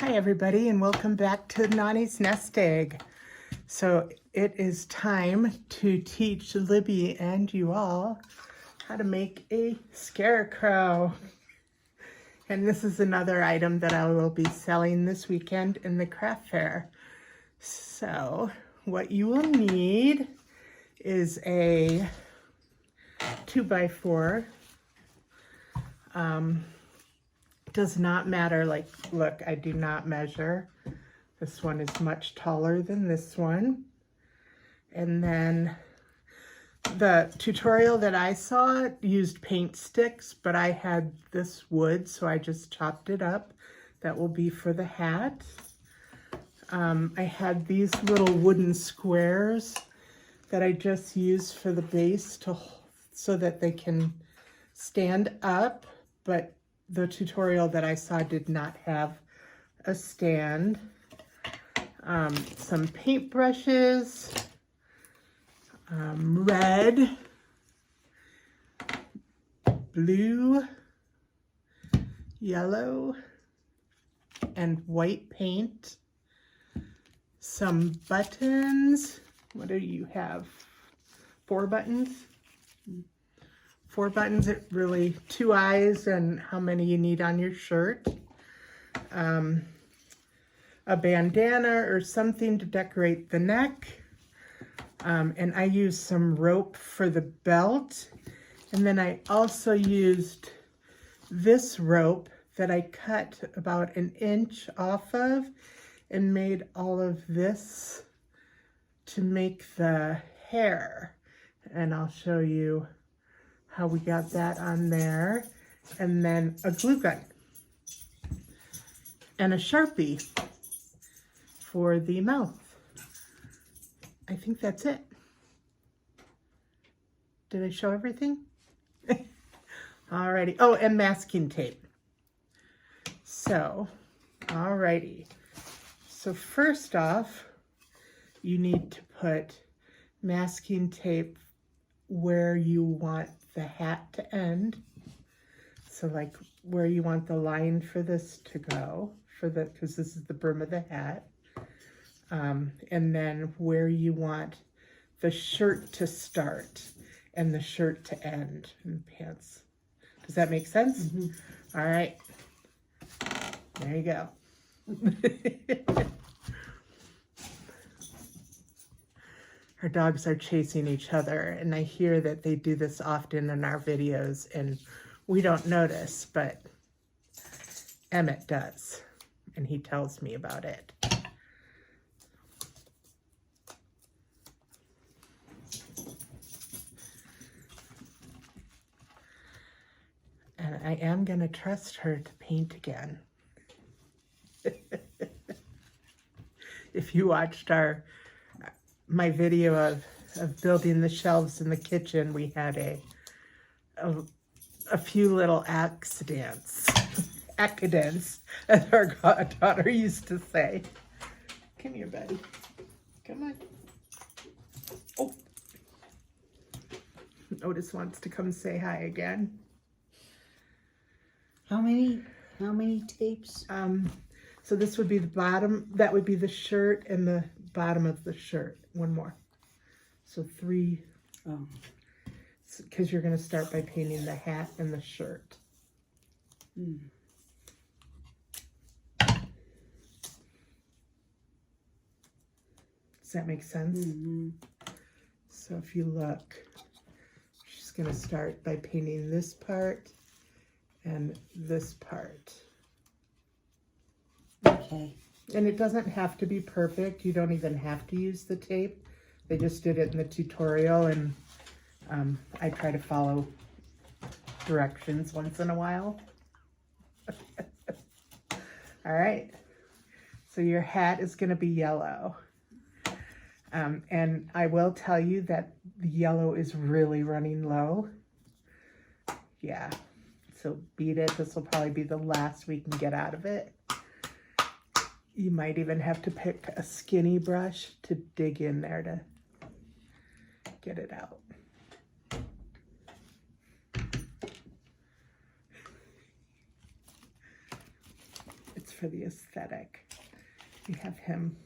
Hi everybody, and welcome back to Nani's Nest Egg. So it is time to teach Libby and you all how to make a scarecrow. And this is another item that I will be selling this weekend in the craft fair. So what you will need is a 2x4. Does not matter, like, look, I do not measure. This one is much taller than this one. And then the tutorial that I saw used paint sticks, but I had this wood, so I just chopped it up. That will be for the hat. I had these little wooden squares that I just used for the base so that they can stand up, but the tutorial that I saw did not have a stand. Some paint brushes, red, blue, yellow, and white paint. Some buttons. What do you have? 4 buttons? 4 buttons, it really 2 eyes and how many you need on your shirt. A bandana or something to decorate the neck. And I used some rope for the belt. And then I also used this rope that I cut about 1 inch off of and made all of this to make the hair. And I'll show you how we got that on there. And then a glue gun and a Sharpie for the mouth. I think that's it. Did I show everything? Alrighty. Oh, and masking tape. So, alrighty. So first off, you need to put masking tape where you want the hat to end. So like where you want the line for this to go, because this is the brim of the hat. And then where you want the shirt to start and the shirt to end, and pants. Does that make sense? Mm-hmm. All right. There you go. Our dogs are chasing each other, and I hear that they do this often in our videos, and we don't notice, but Emmett does, and he tells me about it. And I am going to trust her to paint again. If you watched my video of building the shelves in the kitchen, we had a few little accidents, as our daughter used to say. Come here, buddy. Come on. Oh. Otis wants to come say hi again. How many tapes? So this would be the bottom, that would be the shirt and the bottom of the shirt. One more. So 3. Oh. Because you're going to start by painting the hat and the shirt. Mm. Does that make sense? Mm-hmm. So if you look, she's going to start by painting this part and this part. Okay. And it doesn't have to be perfect. You don't even have to use the tape. They just did it in the tutorial, and I try to follow directions once in a while. All right. So your hat is going to be yellow. And I will tell you that the yellow is really running low. Yeah. So beat it. This will probably be the last we can get out of it. You might even have to pick a skinny brush to dig in there to get it out. for the aesthetic. We have him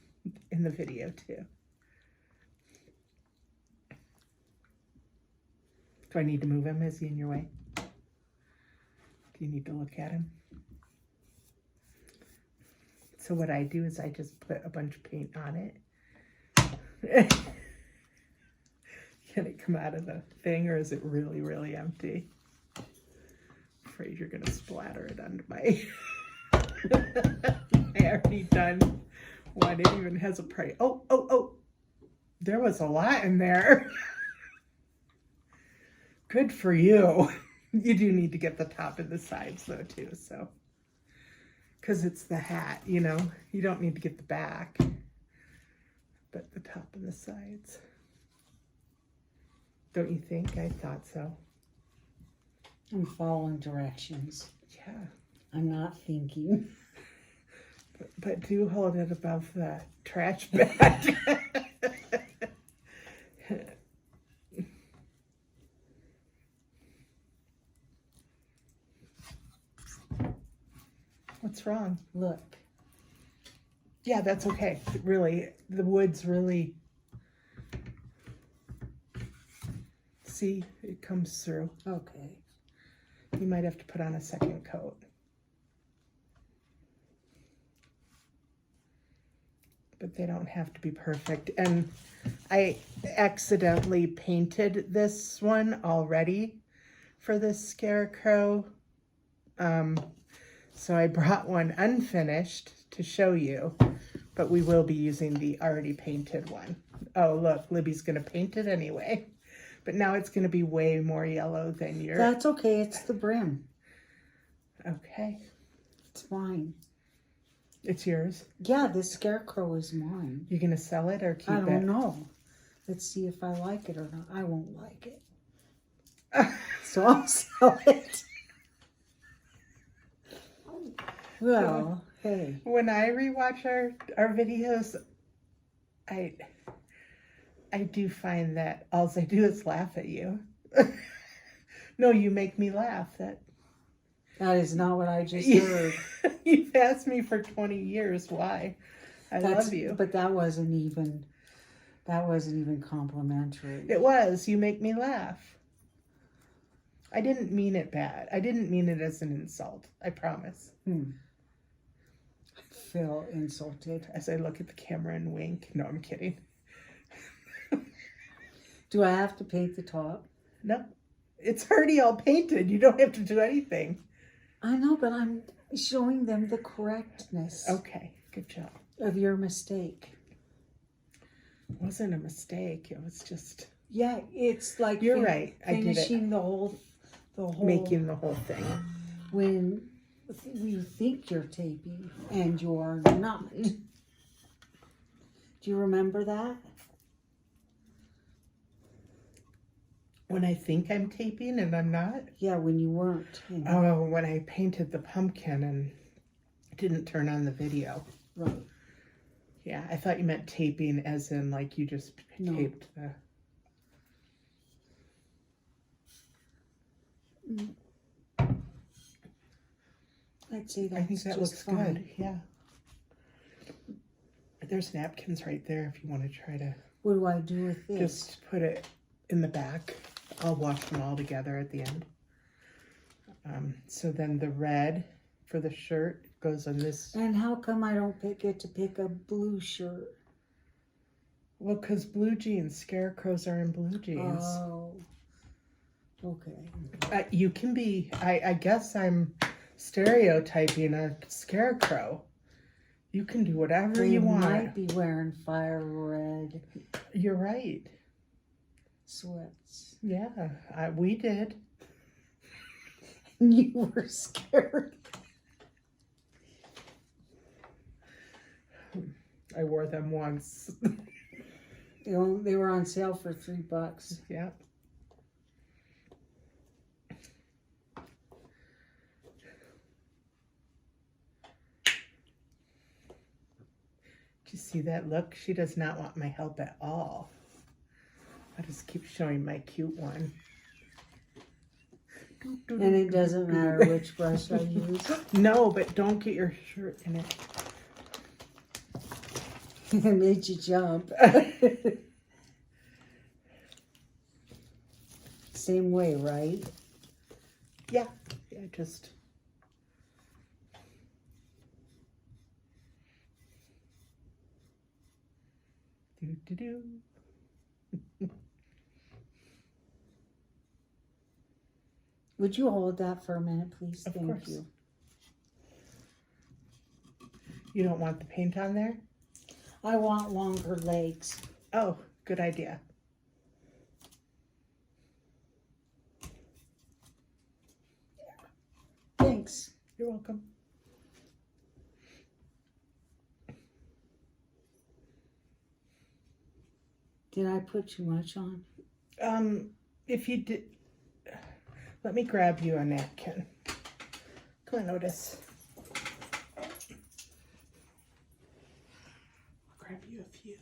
in the video too. Do I need to move him? Is he in your way? Do you need to look at him? So what I do is I just put a bunch of paint on it. Can it come out of the thing, or is it really, really empty? I'm afraid you're gonna splatter it onto my... I already done one. It even has a price. Oh. There was a lot in there. Good for you. You do need to get the top and the sides though too, so. Because it's the hat, you know. You don't need to get the back. But the top and the sides. Don't you think? I thought so. I'm following directions. Yeah. I'm not thinking. But do hold it above the trash bag. What's wrong? Look. Yeah, that's okay. Really, the wood's really... See, it comes through. Okay. You might have to put on a second coat. But they don't have to be perfect. And I accidentally painted this one already for this Scarecrow. So I brought one unfinished to show you, but we will be using the already painted one. Oh, look, Libby's gonna paint it anyway. But now it's gonna be way more yellow than your... That's okay, it's the brim. Okay. It's mine. It's yours? Yeah, this Scarecrow is mine. You gonna sell it or keep it? I don't know. Let's see if I like it or not. I won't like it. So I'll sell it. Well, hey. When I rewatch our videos, I do find that all I do is laugh at you. No, you make me laugh. That is not what I just heard. You've asked me for 20 years why. I love you. But that wasn't even complimentary. It was. You make me laugh. I didn't mean it bad. I didn't mean it as an insult. I promise. I feel insulted. As I look at the camera and wink. No, I'm kidding. Do I have to paint the top? No. It's already all painted. You don't have to do anything. I know, but I'm showing them the correctness Okay. Good job. of your mistake. It wasn't a mistake. It was just... Yeah, it's like You're right. I did it. finishing the whole Making the whole thing. when you think you're taping and you're not. Do you remember that? When I think I'm taping and I'm not? Yeah, when you weren't. Oh, when I painted the pumpkin and didn't turn on the video. Right. Yeah, I thought you meant taping as in like you just taped the... I'd say that's I think that just looks fine. good, yeah. There's napkins right there if you want to try to... What do I do with this? Just put it in the back. I'll wash them all together at the end. So then the red for the shirt goes on this. And how come I don't get to pick a blue shirt? Well, because blue jeans, Scarecrows are in blue jeans. Oh, okay. You can be, I guess I'm stereotyping a Scarecrow. You can do whatever you want. They might be wearing fire red You're right. sweats. Yeah, we did. You were scared. I wore them once. They were on sale for $3. Yeah. Do you see that look? She does not want my help at all. I just keep showing my cute one. And it doesn't matter which brush I use. No, but don't get your shirt in it. It made you jump. Same way, right? Yeah, just. Do. Would you hold that for a minute, please? Of Thank course. you. You don't want the paint on there? I want longer legs. Oh, good idea. Thanks. You're welcome. Did I put too much on? If you did, let me grab you a napkin. Come on, Otis. I'll grab you a few.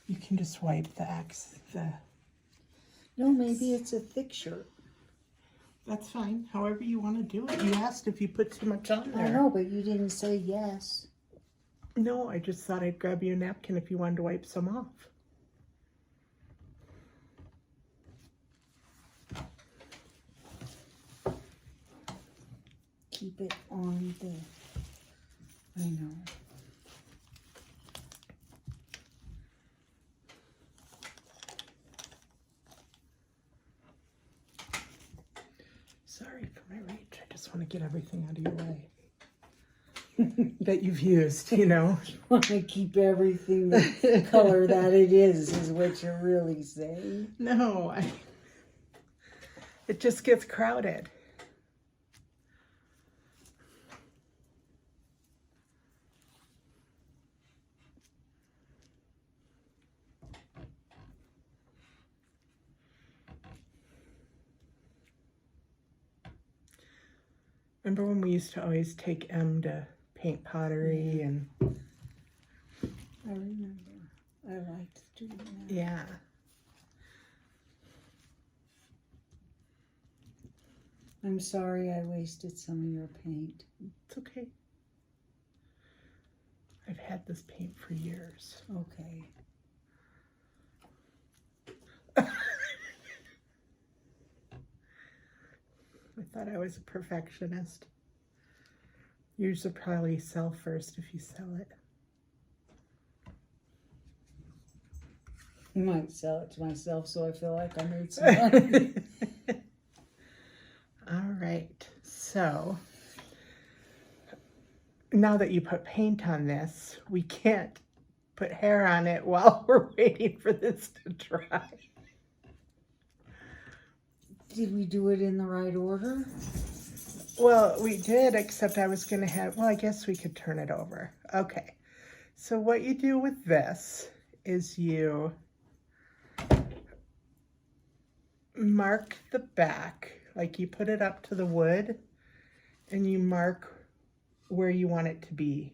You can just wipe the No, maybe it's a thick shirt. That's fine. However you want to do it. You asked if you put too much on there. I know, but you didn't say yes. No, I just thought I'd grab you a napkin if you wanted to wipe some off. Keep it on the... I know. Sorry for my reach. I just want to get everything out of your way. That you've used, you know. Want to keep everything the color that it is what you're really saying. No, it just gets crowded. Remember when we used to always take M to paint pottery and... I remember. I liked doing that. Yeah. I'm sorry I wasted some of your paint. It's okay. I've had this paint for years. Okay. I thought I was a perfectionist. Yours will probably sell first if you sell it. I might sell it to myself so I feel like I made some money. All right, so now that you put paint on this, we can't put hair on it while we're waiting for this to dry. Did we do it in the right order? Well, we did, except I was going to have, well, I guess we could turn it over. Okay, so what you do with this is you mark the back, like you put it up to the wood, and you mark where you want it to be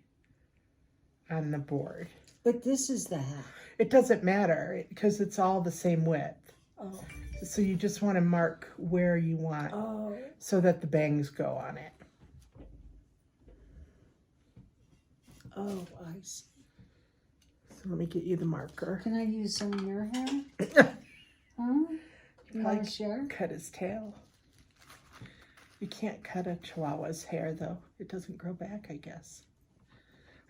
on the board. But this is the hat. It doesn't matter because it's all the same width. Oh. So you just want to mark where you want so that the bangs go on it. Oh, I see. So let me get you the marker. Can I use some of your hair? Huh? You want to share? Cut his tail. You can't cut a Chihuahua's hair though. It doesn't grow back, I guess.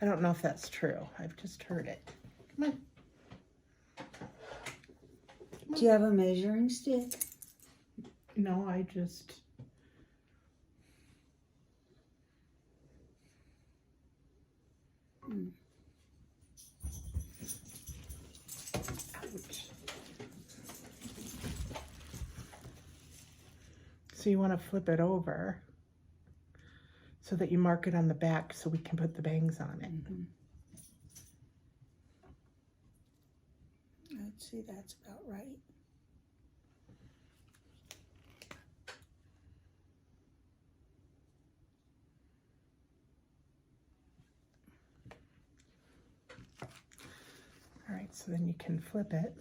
I don't know if that's true. I've just heard it. Come on. Do you have a measuring stick? No, I just... Ouch. So you want to flip it over so that you mark it on the back so we can put the bangs on it. Mm-hmm. Let's see, that's about right. right, so then you can flip it.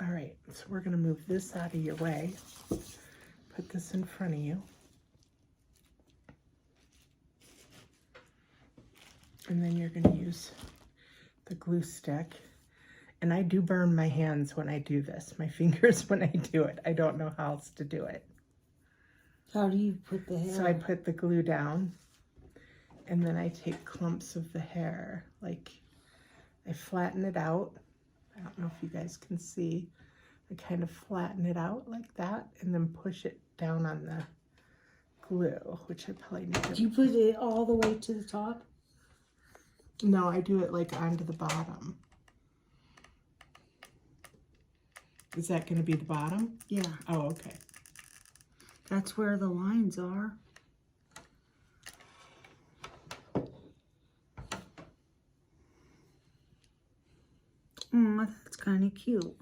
All right, so we're gonna move this out of your way. Put this in front of you. And then you're gonna use the glue stick. And I do burn my hands when I do this, my fingers when I do it. I don't know how else to do it. How do you put the hair? So I put the glue down, and then I take clumps of the hair, like I flatten it out. I don't know if you guys can see. I kind of flatten it out like that, and then push it down on the glue, which I probably need to. Do you put it all the way to the top? No, I do it like onto the bottom. Is that going to be the bottom? Yeah. Oh, okay. That's where the lines are. That's kind of cute.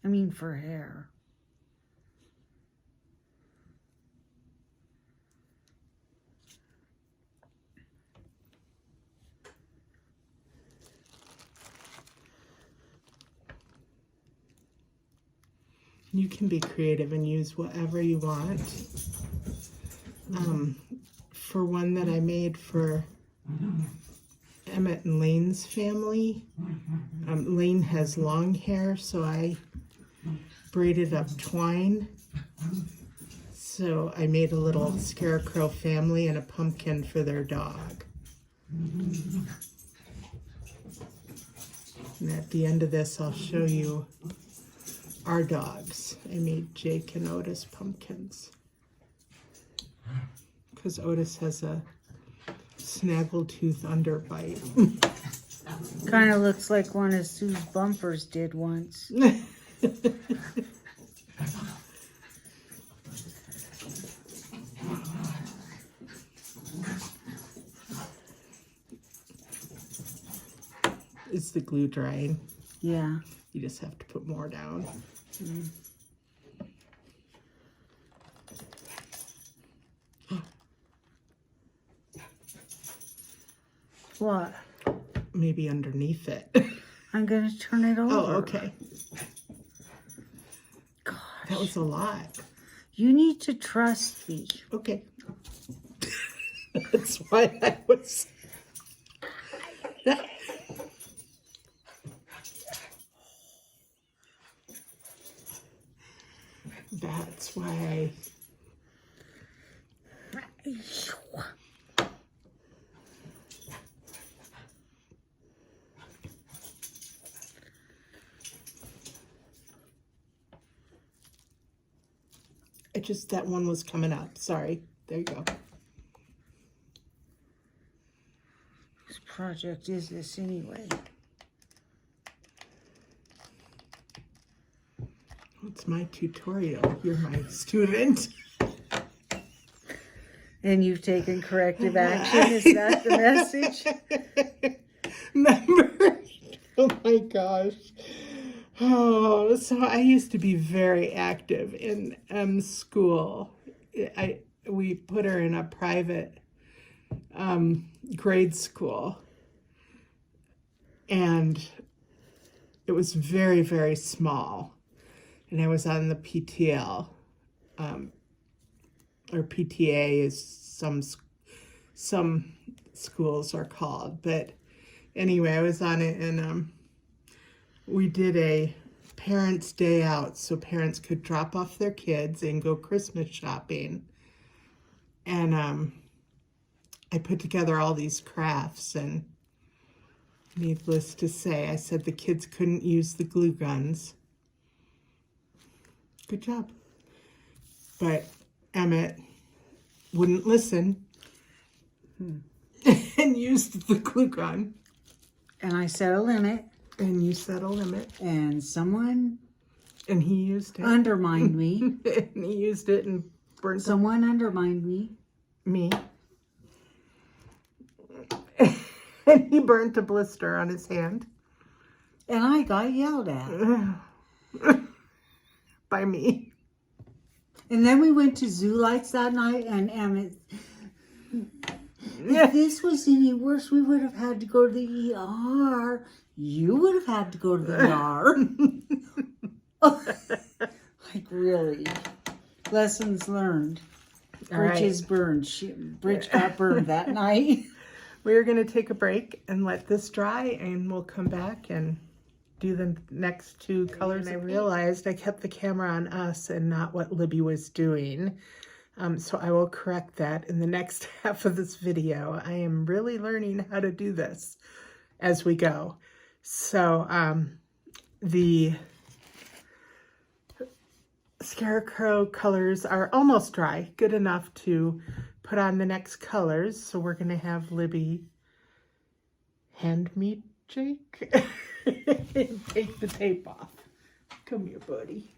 I mean, for hair. You can be creative and use whatever you want. For one that I made for Emmett and Lane's family, Lane has long hair, so I braided up twine. So I made a little Scarecrow family and a pumpkin for their dog. And at the end of this, I'll show you our dogs. I made Jake and Otis pumpkins. Because Otis has a snaggletooth underbite. Kind of looks like one of Sue's bumpers did once. Is the glue drying? Yeah. You just have to put more down. What? Maybe underneath it. I'm going to turn it over. Oh, okay. Gosh. That was a lot. You need to trust me. Okay. That's why I was... That's why I... that one was coming up. Sorry. There you go. Whose project is this anyway? It's my tutorial. You're my student. And you've taken corrective action? Is that the message? Remember? Oh my gosh. Oh, so I used to be very active in school. We put her in a private grade school, and it was very, very small. And I was on the PTL, or PTA is some schools are called. But anyway, I was on it, and we did a parents' day out so parents could drop off their kids and go Christmas shopping. And I put together all these crafts, and needless to say, I said the kids couldn't use the glue guns. Good job. But Emmett wouldn't listen and used the glue gun. And I set a limit. And you set a limit. And someone And he used it. undermined me. And he used it and burned Someone undermined me. me. And he burnt a blister on his hand. And I got yelled at. By me. And then we went to Zoo Lights that night, and if this was any worse, we would have had to go to the ER. You would have had to go to the ER. Like, really? Lessons learned. All right. Bridges burned. Bridge got burned that night. We're going to take a break and let this dry, and we'll come back and do the next two colors. And I realized I kept the camera on us and not what Libby was doing. So I will correct that in the next half of this video. I am really learning how to do this as we go. So the Scarecrow colors are almost dry, good enough to put on the next colors. So we're going to have Libby hand me Jake and take the tape off. Come here, buddy.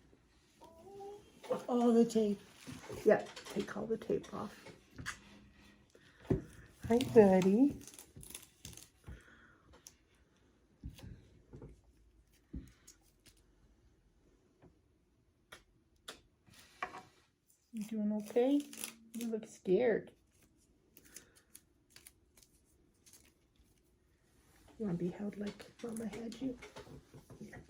All the tape. Yep, take all the tape off. Hi, buddy. You doing okay? You look scared. You want to be held like Mama had you? Here.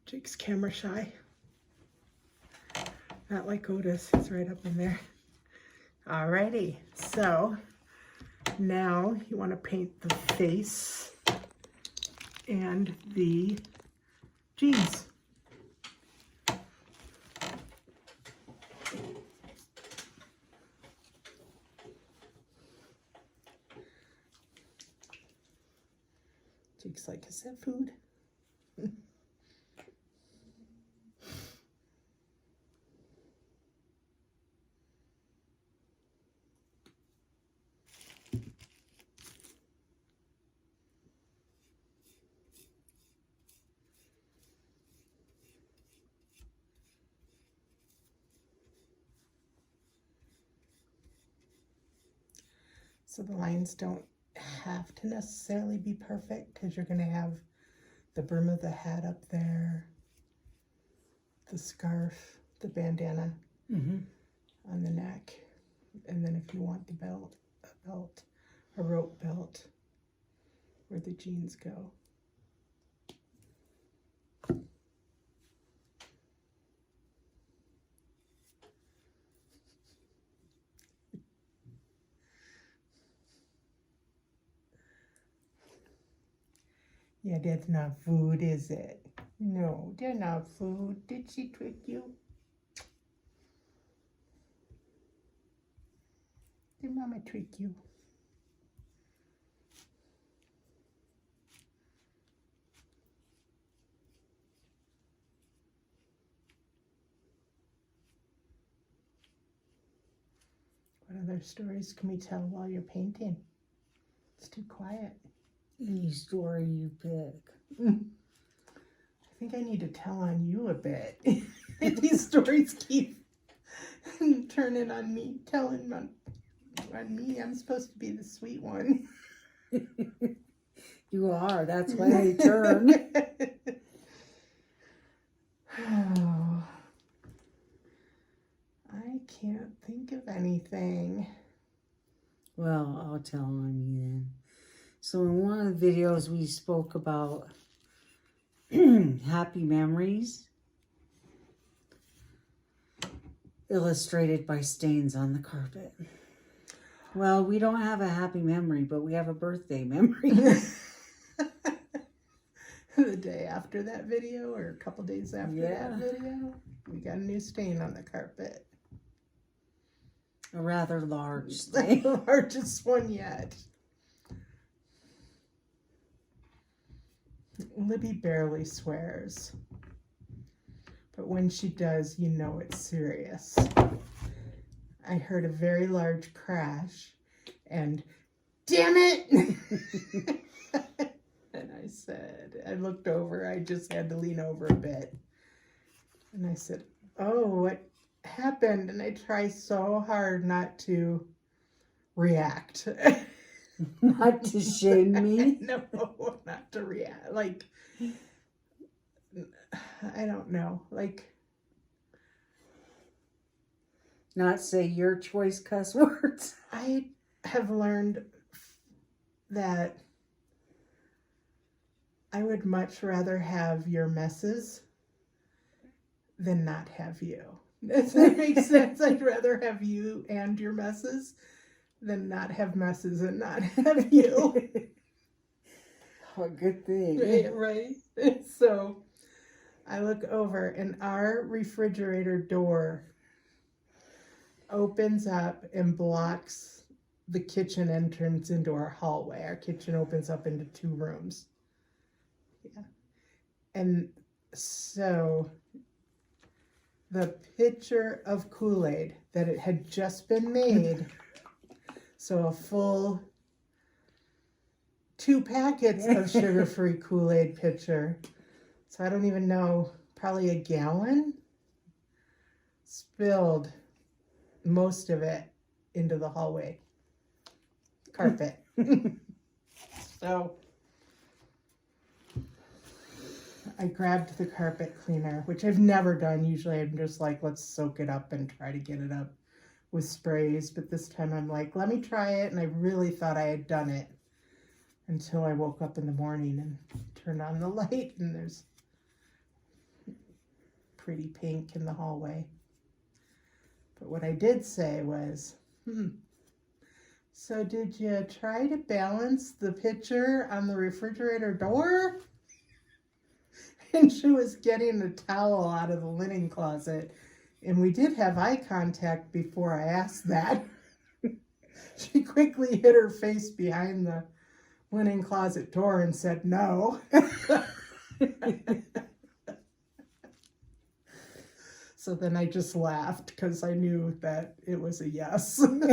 Jake's camera shy. Not like Otis, he's right up in there. Alrighty, so now you want to paint the face and the jeans. Jake's like, is that food? So the lines don't have to necessarily be perfect because you're going to have the brim of the hat up there, the scarf, the bandana on the neck, and then if you want the belt, a rope belt, where the jeans go. Yeah, that's not food, is it? No, they're not food. Did she trick you? Did Mama trick you? What other stories can we tell while you're painting? It's too quiet. Any story you pick. I think I need to tell on you a bit. These stories keep turning on me, telling on me. I'm supposed to be the sweet one. You are. That's why they turn. Oh, I can't think of anything. Well, I'll tell on you then. So in one of the videos we spoke about happy memories illustrated by stains on the carpet. Well, we don't have a happy memory, but we have a birthday memory. The day after that video, or a couple days after that video, we got a new stain on the carpet. A rather large stain. The largest one yet. Libby barely swears, but when she does, you know it's serious. I heard a very large crash, and damn it! And I said, I looked over, I just had to lean over a bit. And I said, oh, what happened? And I try so hard not to react. Not to shame me. No, not to react. Like, I don't know. Like, Not say your choice cuss words. I have learned that I would much rather have your messes than not have you. Does that make sense? I'd rather have you and your messes than not have messes and not have you. Oh, good thing. Right? So I look over and our refrigerator door opens up and blocks the kitchen entrance into our hallway. Our kitchen opens up into 2 rooms. Yeah. And so the pitcher of Kool-Aid that it had just been made, so a full 2 packets of sugar-free Kool-Aid pitcher. So I don't even know, probably a gallon, spilled most of it into the hallway carpet. So I grabbed the carpet cleaner, which I've never done. Usually I'm just like, let's soak it up and try to get it up with sprays. But this time I'm like, let me try it. And I really thought I had done it until I woke up in the morning and turned on the light and there's pretty pink in the hallway. But what I did say was, so did you try to balance the pitcher on the refrigerator door? And she was getting a towel out of the linen closet. And we did have eye contact before I asked that. She quickly hid her face behind the linen closet door and said no. So then I just laughed because I knew that it was a yes. And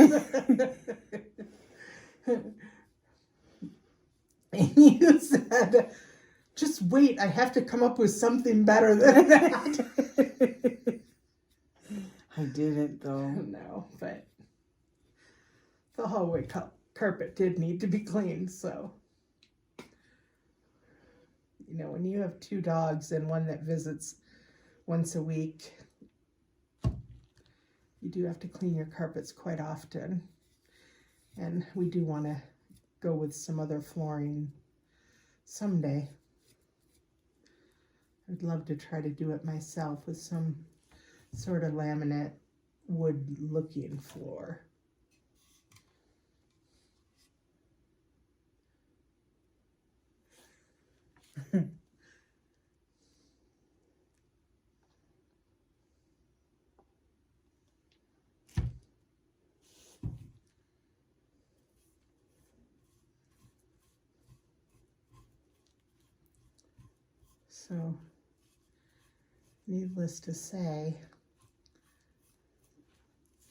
you said, just wait, I have to come up with something better than that. I didn't, though. No, but the hallway carpet did need to be cleaned, so. You know, when you have 2 dogs and one that visits once a week, you do have to clean your carpets quite often. And we do want to go with some other flooring someday. I'd love to try to do it myself with some sort of laminate wood looking floor. So, needless to say,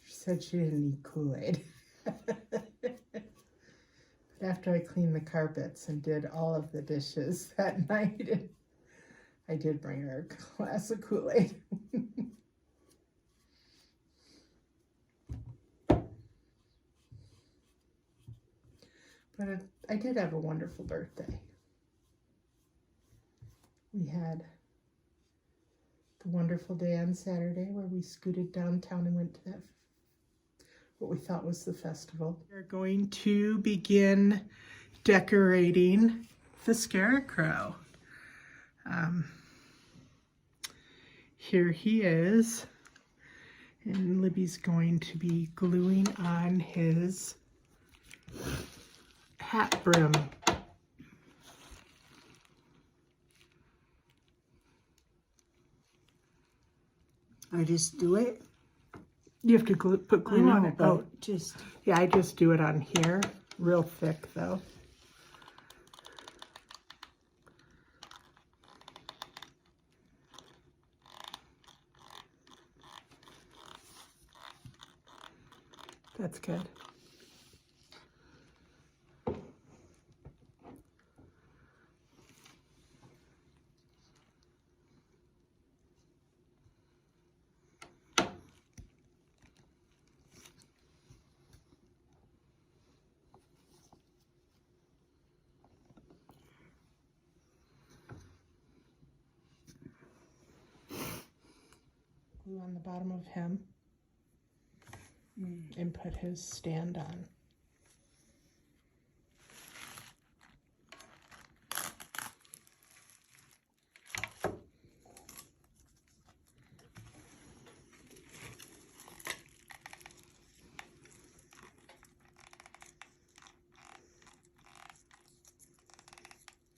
she said she didn't eat Kool-Aid. But after I cleaned the carpets and did all of the dishes that night, I did bring her a glass of Kool-Aid. But I did have a wonderful birthday. We had the wonderful day on Saturday where we scooted downtown and went to that, what we thought was the festival. We're going to begin decorating the Scarecrow. Here he is, and Libby's going to be gluing on his hat brim. I just do it. You have to put glue on it. Oh, just. Yeah, I just do it on here, real thick though. That's good. glue on the bottom of him and put his stand on.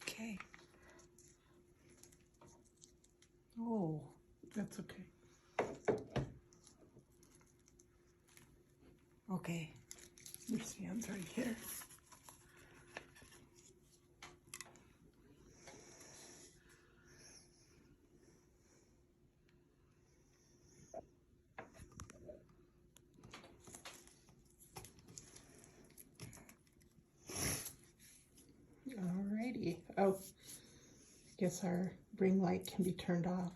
Okay. Oh, That's okay. okay. Your stand's right here. Alrighty. Oh, I guess our ring light can be turned off.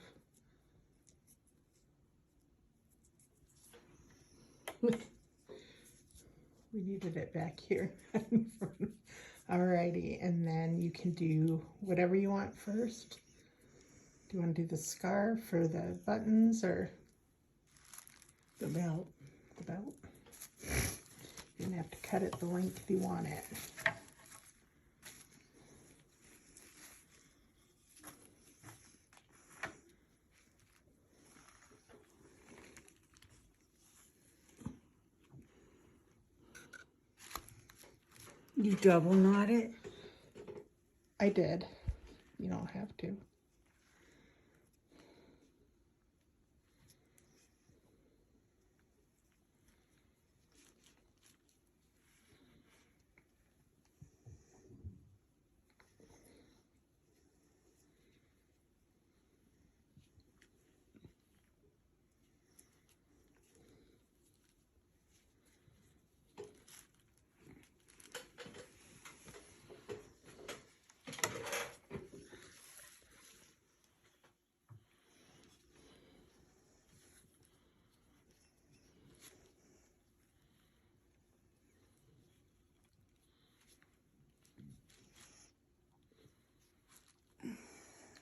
We needed it back here. Alrighty, and then you can do whatever you want first. Do you want to do the scarf or the buttons or The belt. the belt? You're gonna have to cut it the length you want it. You double knot it? I did. You don't have to.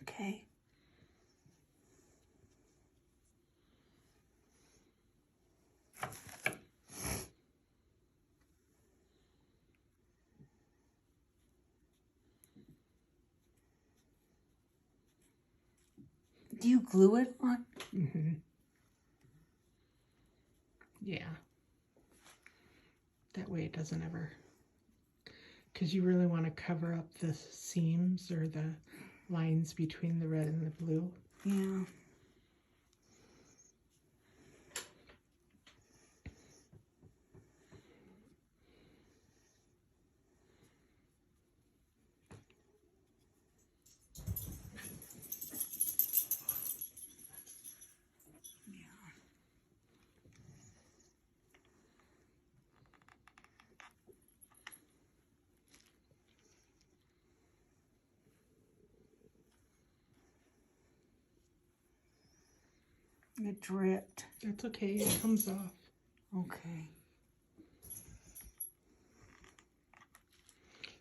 Okay. Do you glue it on? Mm-hmm. Yeah. That way it doesn't ever, because you really want to cover up the seams or the lines between the red and the blue. Yeah. It dripped. That's okay, it comes off. Okay.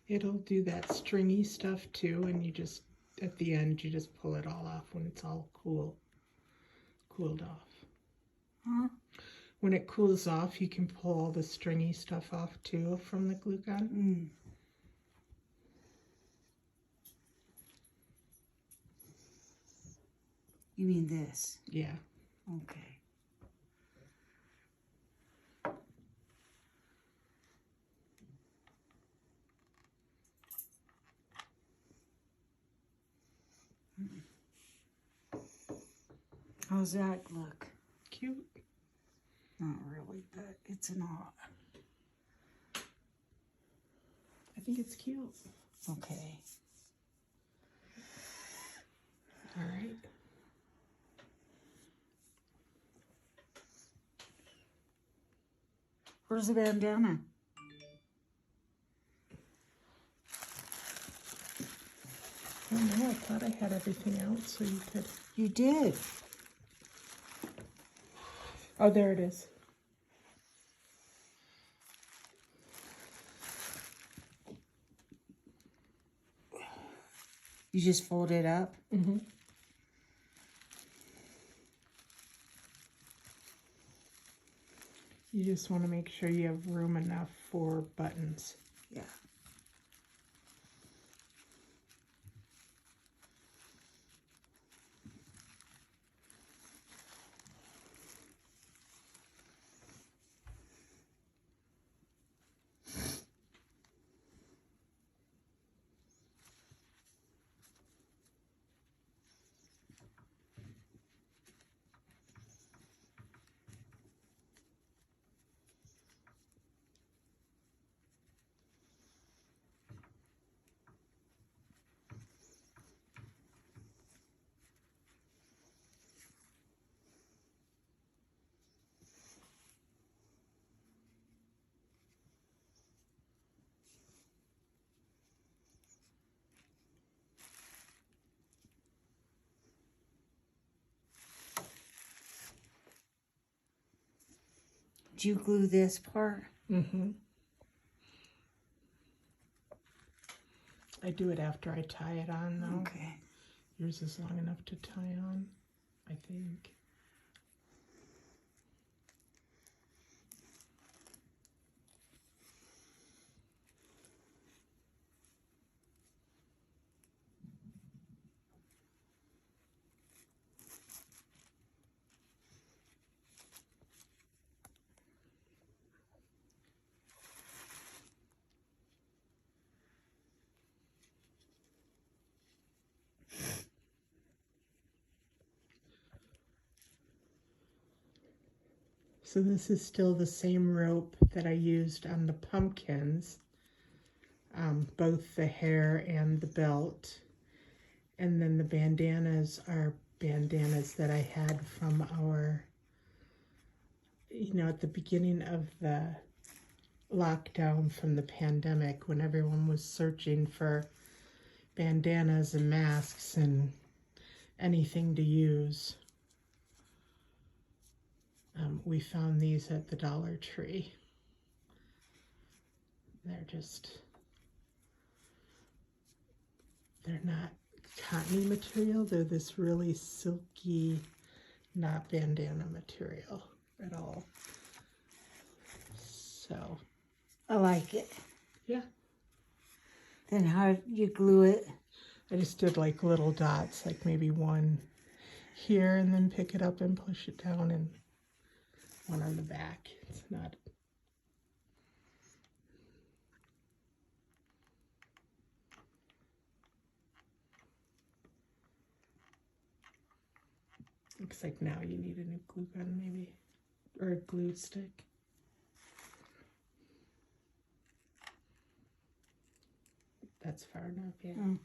It'll do that stringy stuff too, and you just, at the end, you just pull it all off when it's all cooled off. Huh? When it cools off, you can pull all the stringy stuff off too from the glue gun. Mm. You mean this? Yeah. Okay. How's that look? Cute. Not really, but it's not. I think it's cute. Okay. All right. Where's the bandana? Oh no, I thought I had everything out so you could. You did. Oh, there it is. You just fold it up? Mm-hmm. You just want to make sure you have room enough for buttons. Yeah. Do you glue this part? Mm-hmm. I do it after I tie it on, though. Okay. Yours is long enough to tie on, I think. So this is still the same rope that I used on the pumpkins, both the hair and the belt. And then the bandanas are bandanas that I had from our, at the beginning of the lockdown from the pandemic, when everyone was searching for bandanas and masks and anything to use. We found these at the Dollar Tree. They're not cottony material. They're this really silky, not bandana material at all. So, I like it. yeah. Then how do you glue it? I just did like little dots, like maybe one here, and then pick it up and push it down, and one on the back. It's not. Looks like now you need a new glue gun, maybe, or a glue stick. That's far enough, yeah. Mm.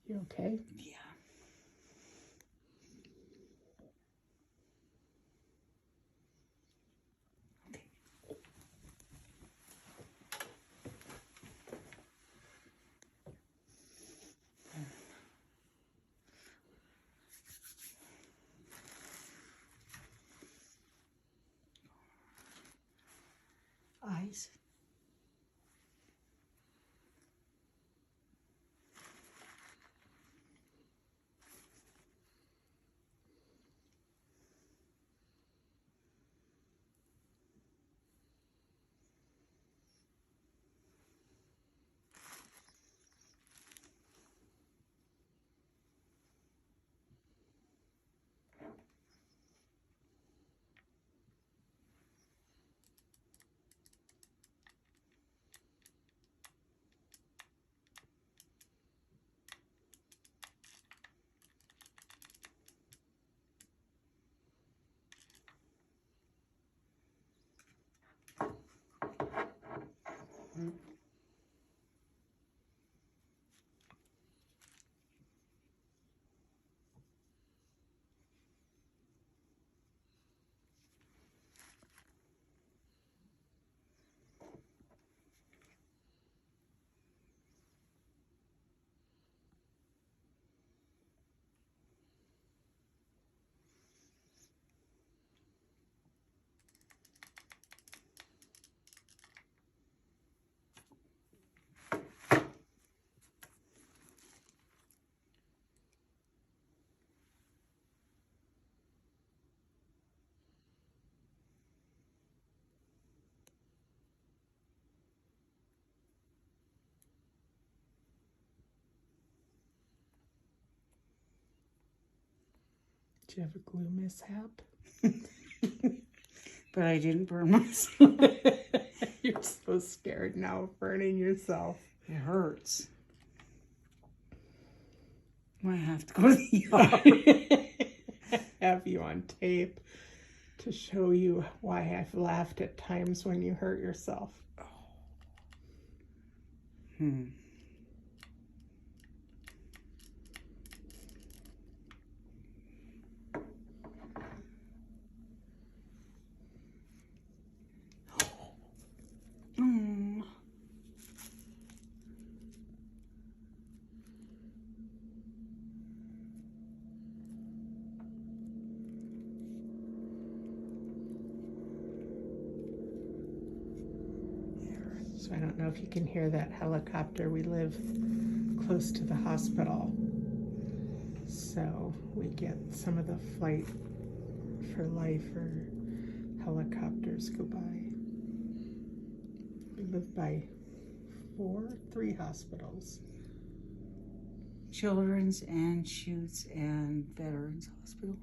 You okay? Yeah. Eyes. you have a glue mishap? But I didn't burn myself. You're so scared now of burning yourself. It hurts. Might have to go to the ER. Have you on tape to show you why I've laughed at times when you hurt yourself. Hmm. So I don't know if you can hear that helicopter. We live close to the hospital, so we get some of the flight for life or helicopters go by. We live by three hospitals. Children's and Shoots and Veterans Hospital.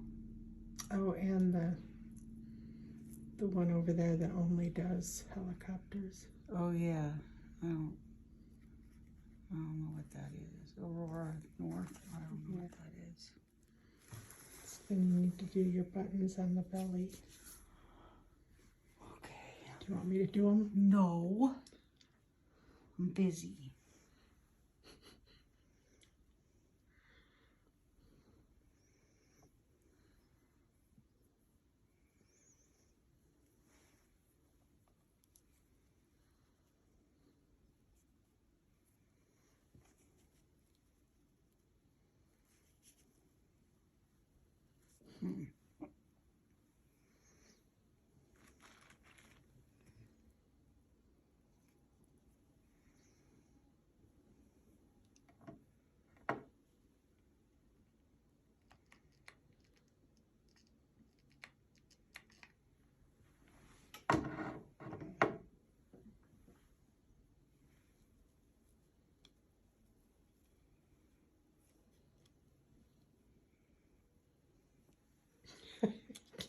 Oh, and the one over there that only does helicopters. Oh yeah, I don't know what that is. Aurora North. I don't know what that is. So then you need to do your buttons on the belly. Okay. Do you want me to do them? No. I'm busy.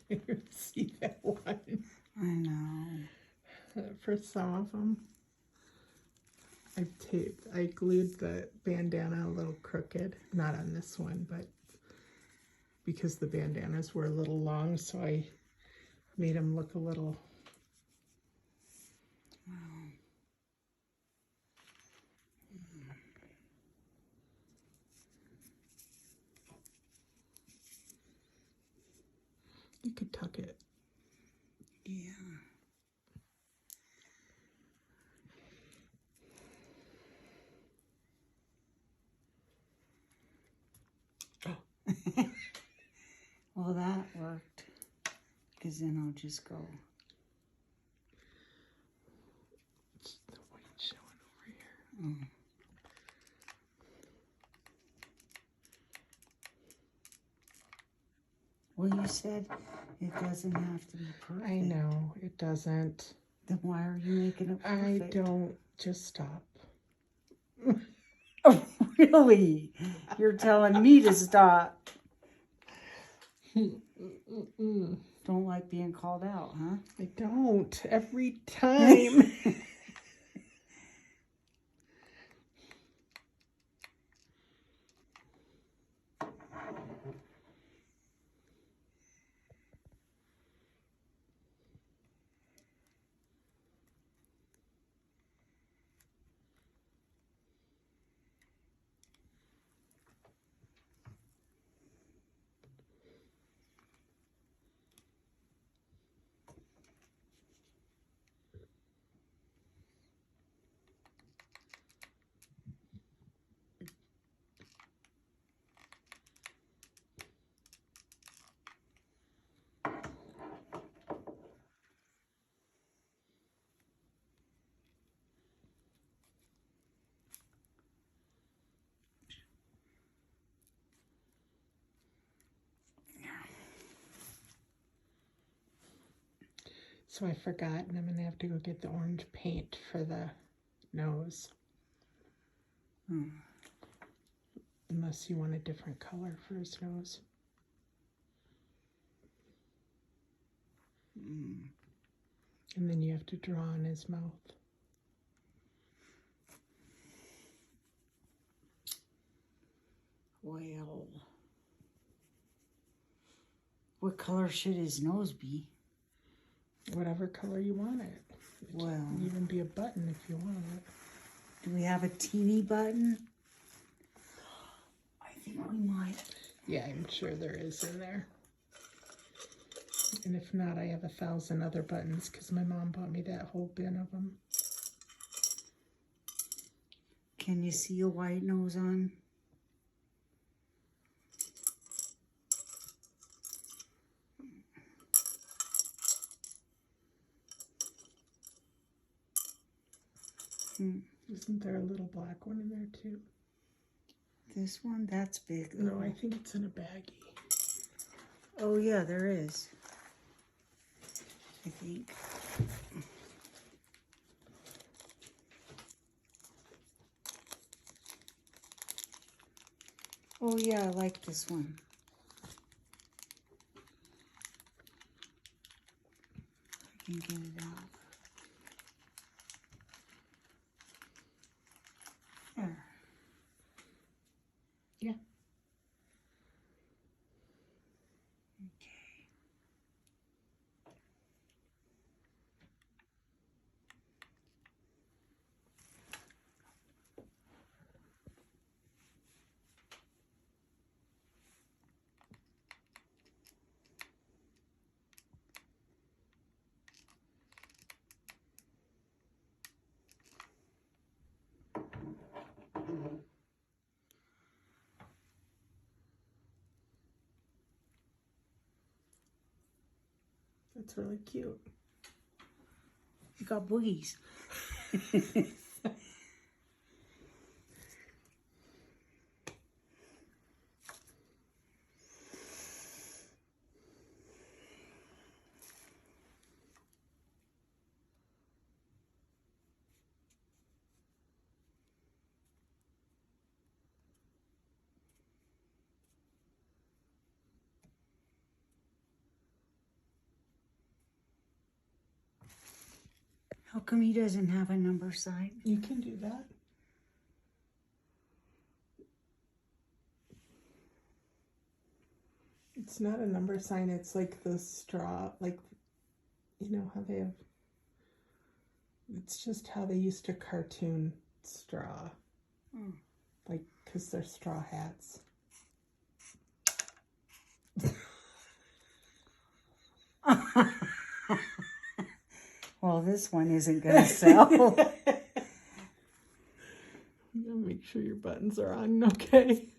Can you see that one? I know. For some of them, I glued the bandana a little crooked. Not on this one, but because the bandanas were a little long, so I made them look a little. You could tuck it. Yeah. Well, that worked. Because then I'll just go. It's the white showing over here. Well, you said it doesn't have to be perfect. I know, it doesn't. Then why are you making it perfect? I don't. Just stop. Oh, really? You're telling me to stop. Don't like being called out, huh? I don't. Every time. So I forgot, and I'm going to have to go get the orange paint for the nose. Unless you want a different color for his nose. And then you have to draw on his mouth. Well, what color should his nose be? Whatever color you want it. It Well, can even be a button if you want it. do we have a teeny button? I think we might. Yeah, I'm sure there is in there. And if not, I have 1,000 other buttons because my mom bought me that whole bin of them. Can you see a white nose on? Isn't there a little black one in there too? This one? That's big. No, I think it's in a baggie. Oh, yeah, there is. I think. Oh, yeah, I like this one. I can get it out. There. Yeah. Okay. That's really cute. You got boogies. How come he doesn't have a number sign? You can do that. It's not a number sign, it's like the straw, like, you know how they have, it's just how they used to cartoon straw. Like, because they're straw hats. Well, this one isn't going to sell. You gotta make sure your buttons are on, okay?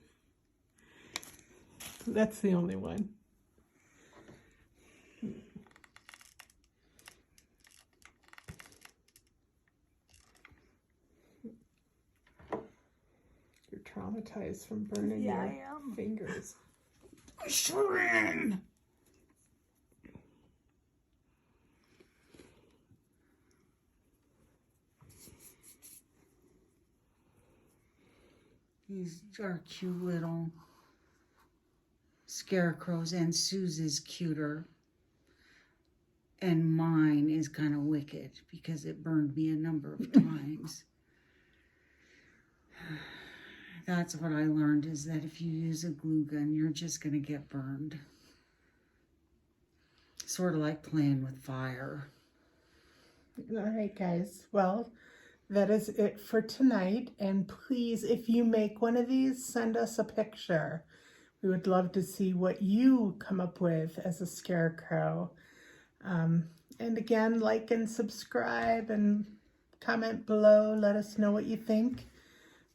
That's the only one. You're traumatized from burning Yeah, your I am. fingers. Shrine. These are cute little scarecrows, and Sue's is cuter. And mine is kind of wicked because it burned me a number of times. That's what I learned, is that if you use a glue gun, you're just going to get burned. Sort of like playing with fire. All right, guys. Well, that is it for tonight. And please, if you make one of these, send us a picture. We would love to see what you come up with as a scarecrow. And again, like and subscribe and comment below. Let us know what you think.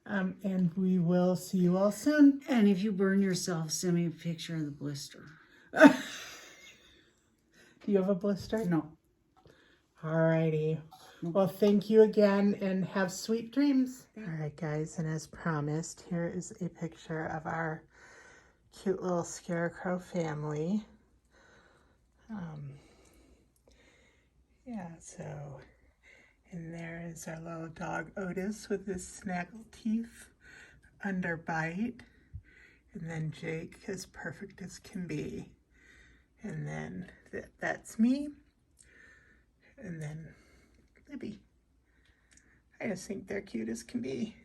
And we will see you all soon. And if you burn yourself, send me a picture of the blister. Do you have a blister? No. Alrighty. Well, thank you again and have sweet dreams. Alright, guys, and as promised, here is a picture of our cute little scarecrow family. Yeah, so, and there is our little dog Otis with his snaggle teeth under bite. And then Jake, as perfect as can be. And then that's me. And then Libby. I just think they're cute as can be.